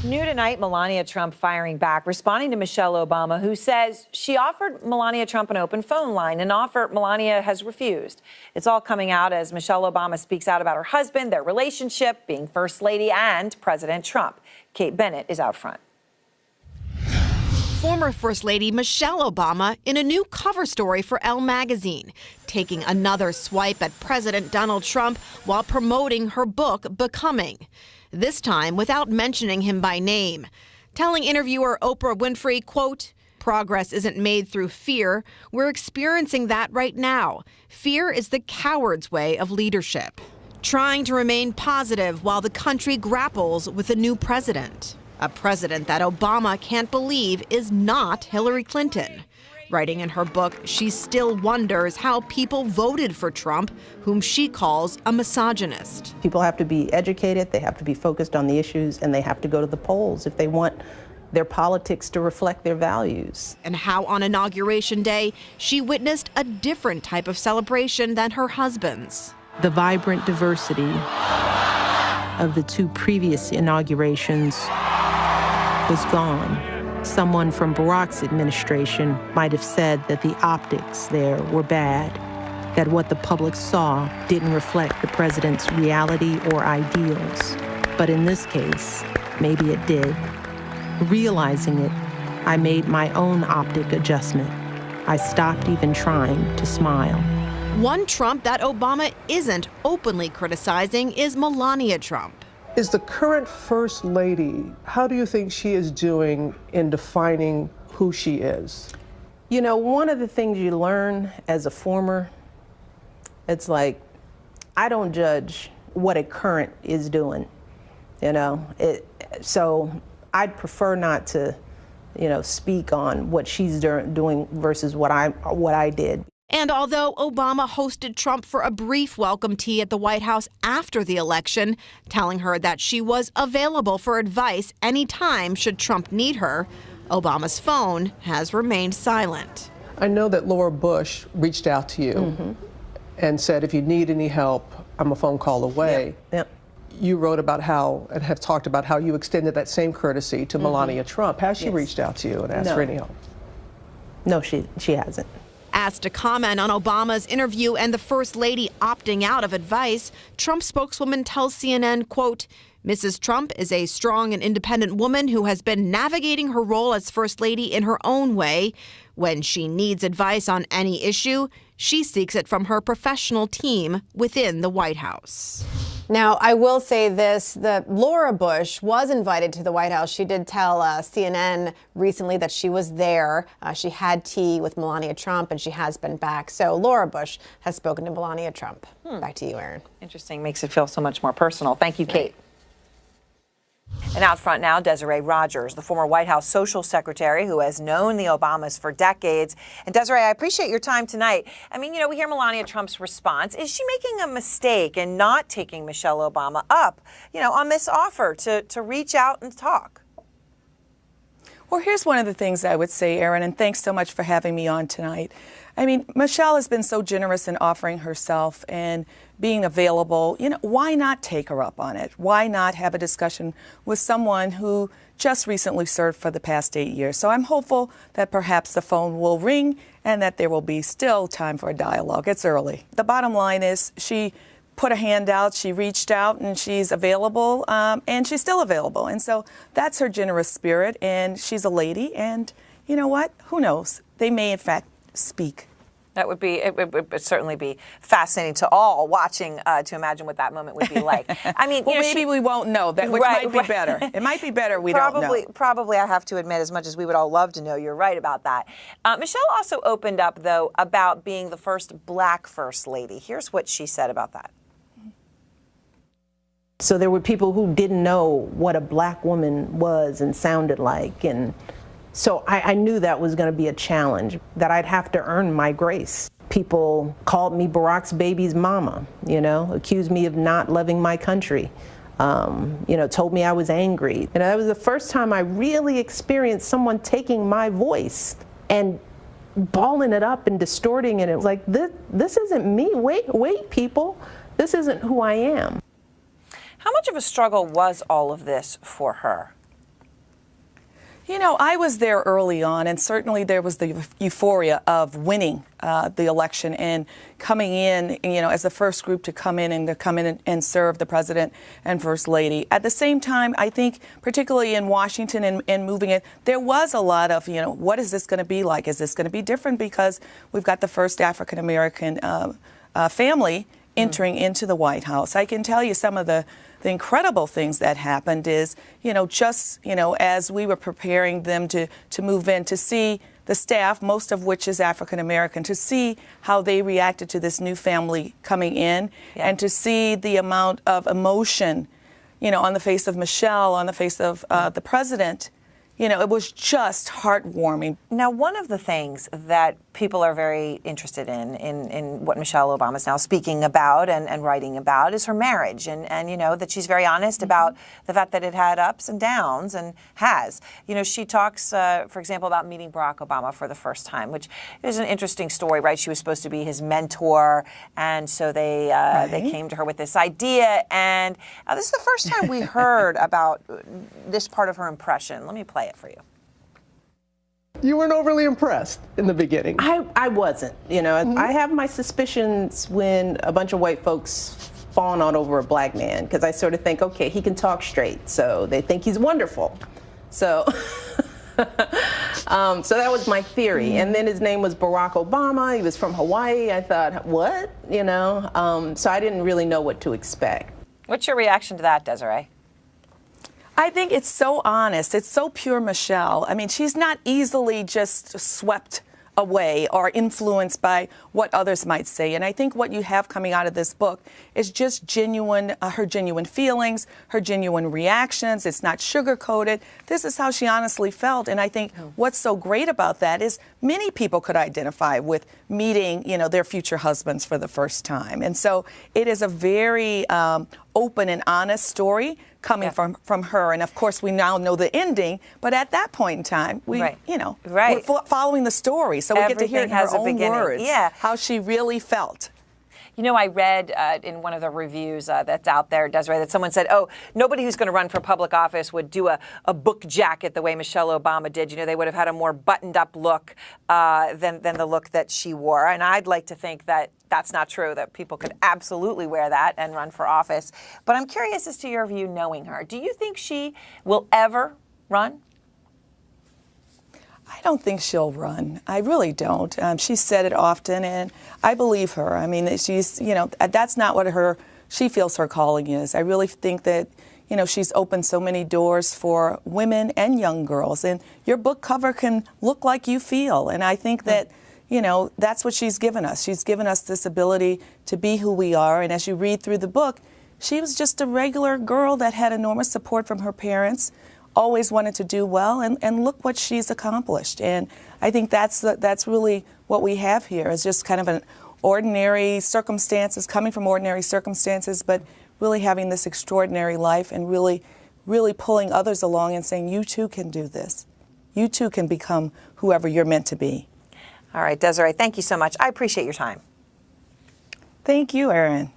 New tonight, Melania Trump firing back, responding to Michelle Obama, who says she offered Melania Trump an open phone line, an offer Melania has refused. It's all coming out as Michelle Obama speaks out about her husband, their relationship, being First Lady, and President Trump. Kate Bennett is out front. Former First Lady Michelle Obama in a new cover story for Elle magazine, taking another swipe at President Donald Trump while promoting her book, Becoming. This time without mentioning him by name, telling interviewer Oprah Winfrey, quote, "Progress isn't made through fear. We're experiencing that right now. Fear is the coward's way of leadership." Trying to remain positive while the country grapples with a new president. A president that Obama can't believe is not Hillary Clinton. Writing in her book, she still wonders how people voted for Trump, whom she calls a misogynist. People have to be educated, they have to be focused on the issues, and they have to go to the polls if they want their politics to reflect their values. And how on Inauguration Day, she witnessed a different type of celebration than her husband's. The vibrant diversity of the two previous inaugurations was gone. Someone from Barack's administration might have said that the optics there were bad, that what the public saw didn't reflect the president's reality or ideals. But in this case, maybe it did. Realizing it, I made my own optic adjustment. I stopped even trying to smile. One Trump that Obama isn't openly criticizing is Melania Trump. Is the current First Lady, how do you think she is doing in defining who she is? You know, one of the things you learn as a former, it's like, I don't judge what a current is doing, you know? So I'd prefer not to, speak on what she's doing versus what I did. And although Obama hosted Trump for a brief welcome tea at the White House after the election, telling her that she was available for advice anytime should Trump need her, Obama's phone has remained silent. I know that Laura Bush reached out to you and said, if you need any help, I'm a phone call away. Yep. You wrote about how, and have talked about how you extended that same courtesy to Melania Trump. Has she reached out to you and asked for any help? No, she hasn't. Asked to comment on Obama's interview and the First Lady opting out of advice, Trump spokeswoman tells CNN, quote, "Mrs. Trump is a strong and independent woman who has been navigating her role as First Lady in her own way. When she needs advice on any issue, she seeks it from her professional team within the White House." Now, I will say this, that Laura Bush was invited to the White House. She did tell CNN recently that she was there. She had tea with Melania Trump, and she has been back. So Laura Bush has spoken to Melania Trump. Back to you, Erin. Interesting. Makes it feel so much more personal. Thank you, Kate. And out front now, Desiree Rogers, the former White House social secretary who has known the Obamas for decades. And Desiree, I appreciate your time tonight. I mean, we hear Melania Trump's response. Is she making a mistake in not taking Michelle Obama up, on this offer to reach out and talk? Well, here's one of the things I would say, Erin, and thanks so much for having me on tonight. I mean, Michelle has been so generous in offering herself and being available. Why not take her up on it? Why not have a discussion with someone who just recently served for the past 8 years? So I'm hopeful that perhaps the phone will ring and that there will be still time for a dialogue. It's early. The bottom line is she put a hand out, she reached out, and she's available, and she's still available. And so that's her generous spirit, and she's a lady, and you know what? Who knows? They may, in fact, speak. That would be, it would certainly be fascinating to all watching to imagine what that moment would be like. I mean, well, maybe we won't know that, which might be better. It might be better we don't know. Probably, I have to admit, as much as we would all love to know, you're right about that. Michelle also opened up, though, about being the first black First Lady. Here's what she said about that. So there were people who didn't know what a black woman was and sounded like, and so I knew that was going to be a challenge, that I'd have to earn my grace. People called me Barack's baby's mama, accused me of not loving my country, told me I was angry. And that was the first time I really experienced someone taking my voice and balling it up and distorting it. It was like, this isn't me. Wait, people, this isn't who I am. How much of a struggle was all of this for her? You know, I was there early on, and certainly there was the euphoria of winning the election and coming in, you know, as the first group to come in and serve the president and first lady. At the same time, I think, particularly in Washington and moving it, there was a lot of, you know, what is this going to be like? Is this going to be different? Because we've got the first African American family entering into the White House. I can tell you some of the incredible things that happened is, you know, just, you know, as we were preparing them to move in, to see the staff, most of which is African American, to see how they reacted to this new family coming in, and to see the amount of emotion, you know, on the face of Michelle, on the face of the president. You know, it was just heartwarming. Now, one of the things that people are very interested in what Michelle Obama is now speaking about and writing about is her marriage. And, you know, that she's very honest about the fact that it had ups and downs and has. You know, she talks, for example, about meeting Barack Obama for the first time, which is an interesting story, right? She was supposed to be his mentor. And so they came to her with this idea. And this is the first time we heard about this part of her impression. Let me play it for you. You weren't overly impressed in the beginning. I wasn't, you know. I have my suspicions when a bunch of white folks fawn on over a black man, because I sort of think, okay, he can talk straight, so they think he's wonderful. So, so that was my theory. And then his name was Barack Obama. He was from Hawaii. I thought, what? You know, so I didn't really know what to expect. What's your reaction to that, Desiree? I think it's so honest. It's so pure Michelle. I mean, she's not easily just swept away or influenced by what others might say. And I think what you have coming out of this book is just genuine, her genuine feelings, her genuine reactions. It's not sugar-coated. This is how she honestly felt. And I think what's so great about that is many people could identify with meeting, you know, their future husbands for the first time. And so it is a very open and honest story coming from her. And of course, we now know the ending, but at that point in time, we, you know, we're following the story. So we get to hear it in her own words, how she really felt. You know, I read in one of the reviews that's out there, Desiree, that someone said, oh, nobody who's going to run for public office would do a book jacket the way Michelle Obama did. You know, they would have had a more buttoned-up look than the look that she wore. And I'd like to think that that's not true, that people could absolutely wear that and run for office. But I'm curious as to your view knowing her. Do you think she will ever run? I don't think she'll run. I really don't. She's said it often, and I believe her. I mean, she's, you know, that's not what she feels her calling is. I really think that, you know, she's opened so many doors for women and young girls, and your book cover can look like you feel. And I think that, you know, that's what she's given us. She's given us this ability to be who we are. And as you read through the book, she was just a regular girl that had enormous support from her parents, always wanted to do well, and look what she's accomplished. And I think that's really what we have here, is just kind of an ordinary circumstances, coming from ordinary circumstances, but really having this extraordinary life and really pulling others along and saying, you too can do this. You too can become whoever you're meant to be. All right, Desiree, thank you so much. I appreciate your time. Thank you, Erin.